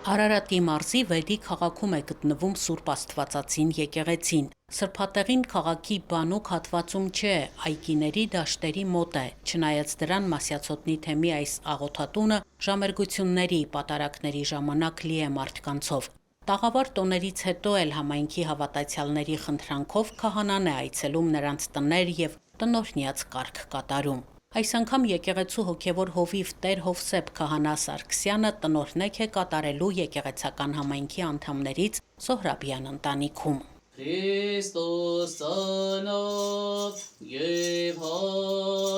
Արարատի մարզի Վեդի քաղաքում է գտնվում Սուրբ Աստվածածին եկեղեցին։ Սրբատեղին քաղաքի բանուկ հատվածում չէ, այգիների դաշտերի մոտ է, չնայած դրան Մասյացոտնի թեմի այս աղոթատունը ժամերգությունների, պատարակների ժամանակ լի է մարդկանցով։ Տաղավար տոներից հետո էլ համայնքի հավատացյալների խնդրանքով քահանան է այցելում նրանց տներ եւ տնօրինյաց կարգ կատարում։ Այս անգամ եկեղեցու հոգևոր հովիվ Տեր Հովսեփ քահանա Սարգսյանը տնօրինեք է կատարելու եկեղեցական համայնքի անդամներից Զոհրաբյան ընտանիքում։ Քրիստոս ծնավ եւ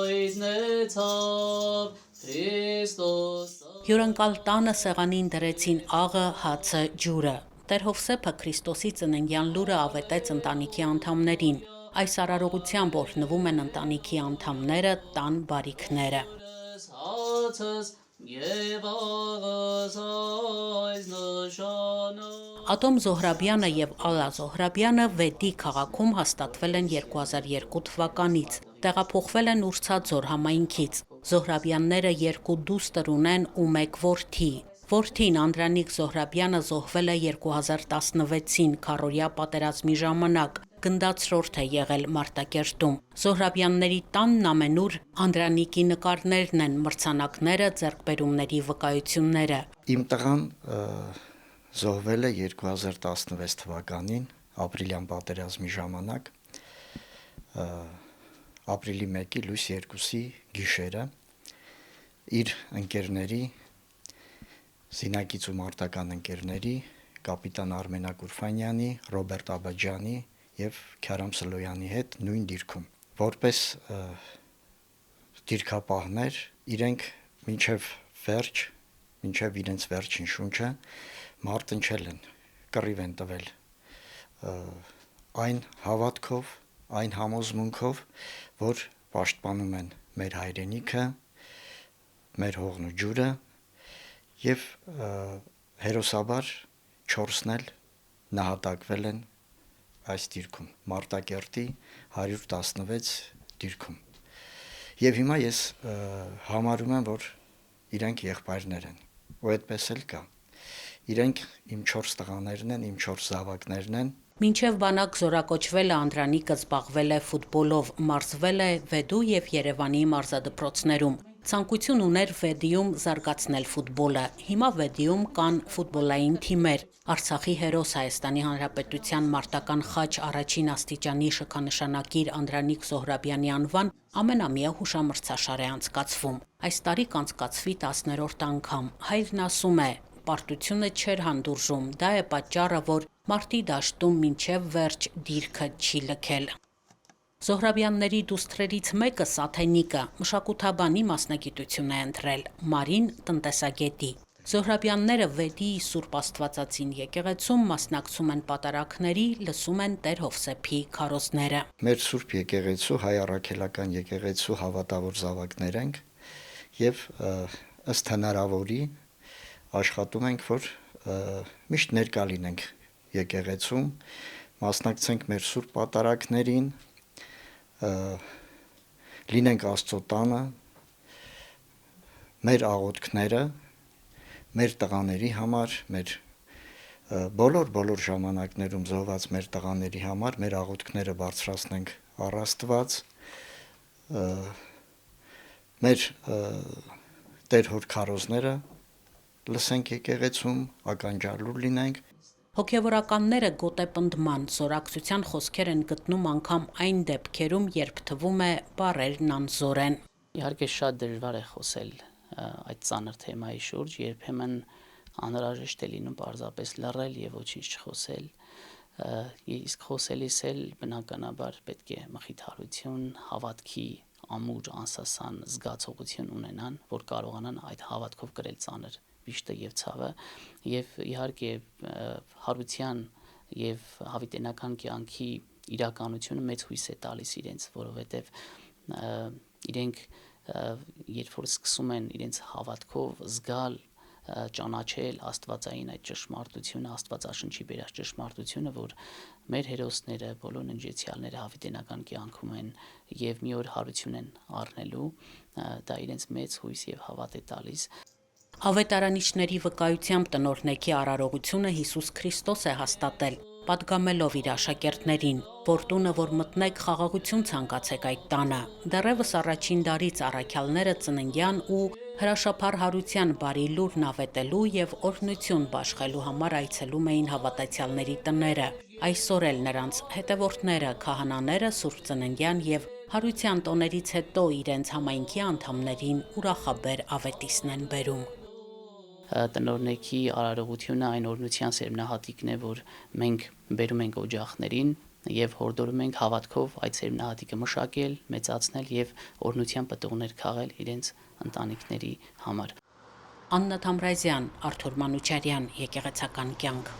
հայտնեցավ Քրիստոս Հյուրընկալ տանը սեղանին դրեցին աղը, հացը, ջուրը։ Տեր Հովսեփը Քրիստոսի ծննդյան լուրը ավետեց ընտանիքի անդամներին։ Այս արարողությամբ օրհնվում են ընտանիքի անդամները, տան բարիքները։ հացս եւ աղս այս նշանը Ատոմ Զոհրաբյանը եւ Ալլա Զոհրաբյանը Վեդի քաղաքում հաստատվել են 2002 թվականից։ Տեղափոխվել են Ուրցաձոր համայնքից։ Զոհրաբյանները 2 դուստր ունեն ու 1 որդի։ Որդին Անդրանիկ Զոհրաբյանը զոհվել է 2016-ին քառորյա պատերազմի ժամանակ։ Գնդացրորդ է եղել Մարտակերտում։ Զոհրաբյանների տանն ամենուր Անդրանիկի նկարներն են, մրցանակները, ձեռքբերումների վկայությունները։ Իմ տղան զոհվել է 2016 թվականին ապրիլյան պատերազմի ժամանակ ապրիլի 1-ի լույս 2-ի գիշերը իր ընկերների զինակից ու մարտական ընկերների կապիտան Արմենակ Ուրֆանյանի, Ռոբերտ Աբաջյանի եւ Քյարամ Սլոյանի հետ նույն դիրքում որպես դիրքապահներ իրենք մինչև իրենց վերջին շունչը մարտնչել են, կռիվ են տվել այն հավատքով, այն համոզմունքով, որ պաշտպանում են մեր հայրենիքը, մեր հողն ու ջուրը եւ հերոսաբար 4-ն էլ նահատակվել են այս դիրքում Մարտակերտի 116 դիրքում եւ հիմա ես համարում եմ, որ իրենք եղբայրներ են ու այդպես էլ կա իրենք իմ 4 տղաներն են, իմ 4 զավակներն են։ Մինչև բանակ զորակոչվելը Անդրանիկը զբաղվել է ֆուտբոլով, մարզվել է Վեդու եւ Երևանի մարզադպրոցներում։ Ցանկություն ուներ Վեդիում զարգացնել ֆուտբոլը։ Հիմա Վեդիում կան ֆուտբոլային թիմեր։ Արցախի հերոս Հայաստանի Հանրապետության մարտական խաչ առաջին աստիճանի շքանշանակիր Անդրանիկ Զոհրաբյանի անվան ամենամյա հուշամրցաշար է անցկացվում։ Այս տարի կանցկացվի 10-րդ անգամ։ Հայրն ասում է. պարտությունը չէր հանդուրժում, դա է պատճառը, որ մարտի դաշտում մինչև վերջ դիրքը չի լքել։ Զոհրաբյանների դուստրերից մեկը Սաթենիկը մշակութաբանի մասնագիտություն է ընտրել, Մարին տնտեսագետի։ Զոհրաբյանները Վեդի Սուրբ Աստվածածին եկեղեցում մասնակցում են պատարակների, լսում են Տեր Հովսեփի քարոզները։ Մեր Սուրբ եկեղեցու հայ առաքելական եկեղեցու հավատավոր զավակներ ենք եւ ըստ հնարավորի աշխատում ենք, որ միշտ ներկա լինենք եկեղեցում, մասնակցենք մեր Սուրբ պատարակներին, լինենք Աստծո տանը, մեր աղոթքները, մեր տղաների համար, մեր բոլոր ժամանակներում զոհված մեր տղաների համար մեր աղոթքները բարձրացնենք առ Աստված, մեր Տեր Հոր քարոզները լսենք եկեղեցում, ականջալուր լինենք։ Հոգևորականները գոտեպնդման, զորակցության խոսքեր են գտնում անգամ այն դեպքերում, երբ թվում է բառերն անզոր են։ Իհարկե շատ դժվար է խոսել այդ ծանր թեմայի շուրջ, երբեմն անհրաժեշտ է լինում պարզապես լռել եւ ոչինչ չխոսել, իսկ խոսելիս էլ բնականաբար պետք է մխիթարություն, հավատքի ամուր անսասան զգացողություն ունենան, որ կարողանան այդ հավատքով կրել ծանր վիշտը եւ ցավը եւ իհարկե հարության եւ հավիտենական կյանքի իրականությունը մեծ հույս է տալիս իրենց, որովհետեւ իրենք երբ որ սկսում են իրենց հավատքով զգալ ճանաչել աստվածային այդ ճշմարտությունը, աստվածաշնչի բերած ճշմարտությունը, որ մեր հերոսները, բոլոր ննջեցյալները հավիտենական կյանքում են եւ մի օր հարություն են առնելու, դա իրենց մեծ հույս եւ հավատ է տալիս։ Ավետարանիչների վկայությամբ տնօրնեքի արարողությունը Հիսուս Քրիստոս է հաստատել, պատգամելով իր աշակերտներին, որ տունը, որ մտնեք, խաղաղություն ցանկացեք այդ տանը։ Դեռևս առաջին դարից առաքյալները ծննդյան ու հրաշափառ հարության բարի լուրն ավետելու եւ օրհնություն բաշխելու համար այցելում էին հավատացյալների տները։ Այսօր էլ նրանց հետևորդները, քահանաները Սուրբ Ծննդյան եւ հարության տոներից հետո իրենց համայնքի անդամներին ուրախաբեր ավետիսն են բերում։ Տնօրնեքի արարողությունը այն օրհնության սերմնահատիկն է, որ մենք բերում ենք օջախներին եւ հորդորում ենք հավատքով այդ սերմնահատիկը մշակել, մեծացնել եւ օրհնության պտուղներ քաղել իրենց ընտանիքների համար։ Աննա Թամրազյան, Արթուր Մանուչարյան, Եկեղեցական կյանք։